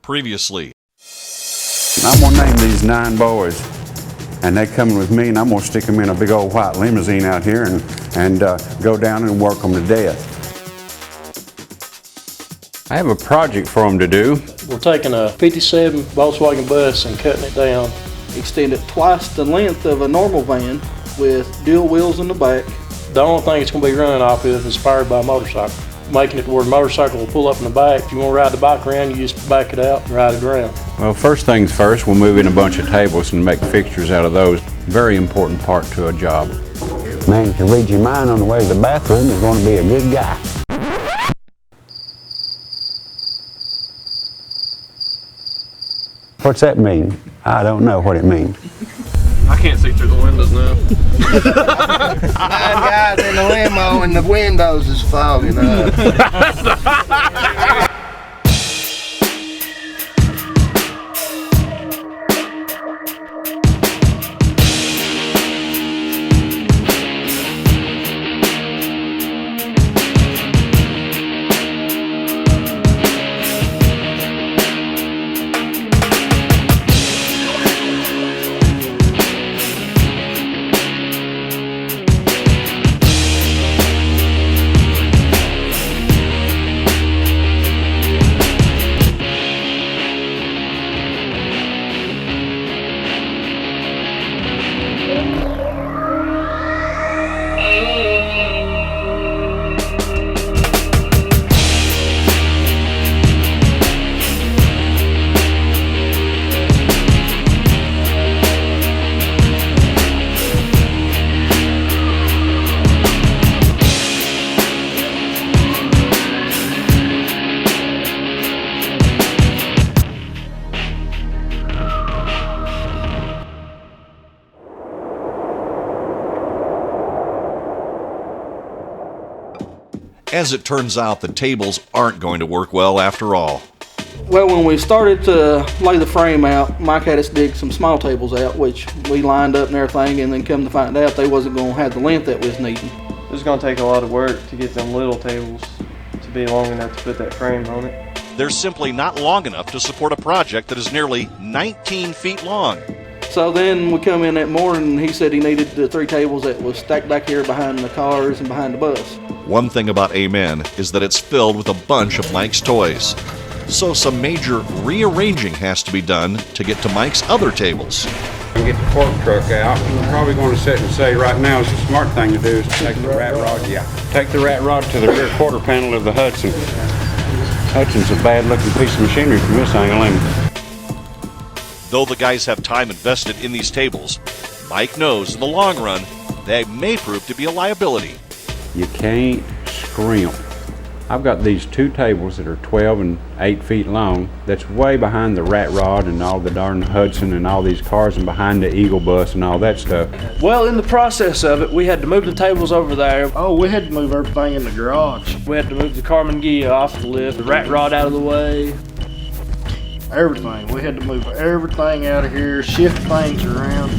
previously. I'm going to name these 9 boys, and they're coming with me, and I'm going to stick them in a big old white limousine out here and go down and work them to death. I have a project for them to do. We're taking a 57 Volkswagen bus and cutting it down. Extend it twice the length of a normal van with dual wheels in the back. The only thing it's going to be running off of is powered by a motorcycle. Making it to where the motorcycle will pull up in the back. If you want to ride the bike around, you just back it out and ride it around. Well, first things first, we'll move in a bunch of tables and make fixtures out of those. Very important part to a job. Man who can read your mind on the way to the bathroom is going to be a good guy. What's that mean? I don't know what it means. I can't see through the windows now. 9 guys in the limo and the windows is fogging up. As it turns out, the tables aren't going to work well after all. Well, when we started to lay the frame out, Mike had us dig some small tables out, which we lined up and everything, and then come to find out they wasn't going to have the length that we was needing. It was going to take a lot of work to get them little tables to be long enough to put that frame on it. They're simply not long enough to support a project that is nearly 19 feet long. So then we come in that morning, and he said he needed the 3 tables that was stacked back here behind the cars and behind the bus. One thing about Amen is that it's filled with a bunch of Mike's toys. So some major rearranging has to be done to get to Mike's other tables. Get the fork truck out. I'm probably going to sit and say right now is the smart thing to do is to take the rat rod. Yeah, take the rat rod to the rear quarter panel of the Hudson. Hudson's a bad-looking piece of machinery from this angle, ain't it? Though the guys have time invested in these tables, Mike knows in the long run they may prove to be a liability. You can't scrimp. I've got these 2 tables that are 12 and 8 feet long. That's way behind the rat rod and all the darn Hudson and all these cars and behind the Eagle bus and all that stuff. Well, in the process of it, we had to move the tables over there. Oh, we had to move everything in the garage. We had to move the Carmen Gia off the lift, the rat rod out of the way. Everything. We had to move everything out of here, shift things around.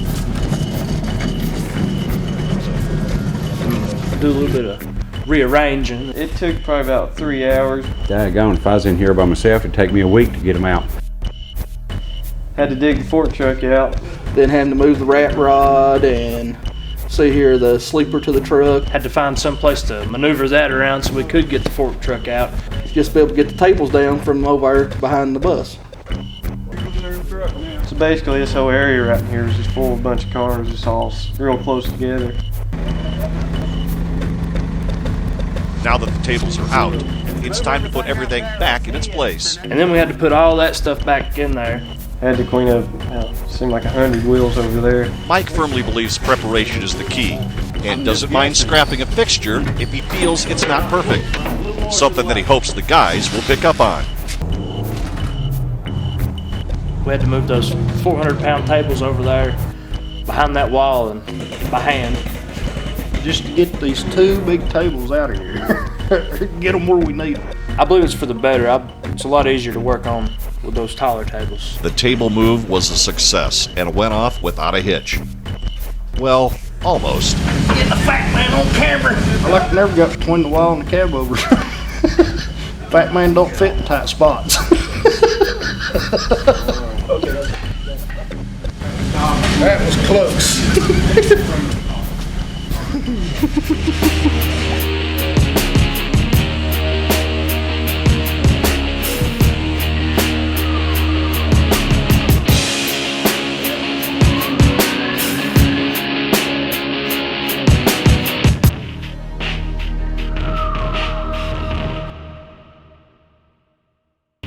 Do a little bit of rearranging. It took probably about 3 hours. Daggone, if I was in here by myself, it'd take me a week to get them out. Had to dig the fork truck out. Then having to move the rat rod and see here the sleeper to the truck. Had to find some place to maneuver that around so we could get the fork truck out. Just be able to get the tables down from over behind the bus. So basically this whole area right here is just full of a bunch of cars, just all real close together. Now that the tables are out, it's time to put everything back in its place. And then we had to put all that stuff back in there. Had to clean up, seemed like 100 wheels over there. Mike firmly believes preparation is the key and doesn't mind scrapping a fixture if he feels it's not perfect. Something that he hopes the guys will pick up on. We had to move those 400-pound tables over there behind that wall and by hand. Just to get these 2 big tables out of here. Get them where we need them. I believe it's for the better. It's a lot easier to work on with those taller tables. The table move was a success and went off without a hitch. Well, almost. Get the fat man on camera. I like to never got between the wall and the cab overs. Fat man don't fit in tight spots. That was close.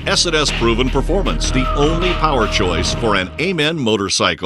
S&S Proven Performance, the only power choice for an Amen motorcycle.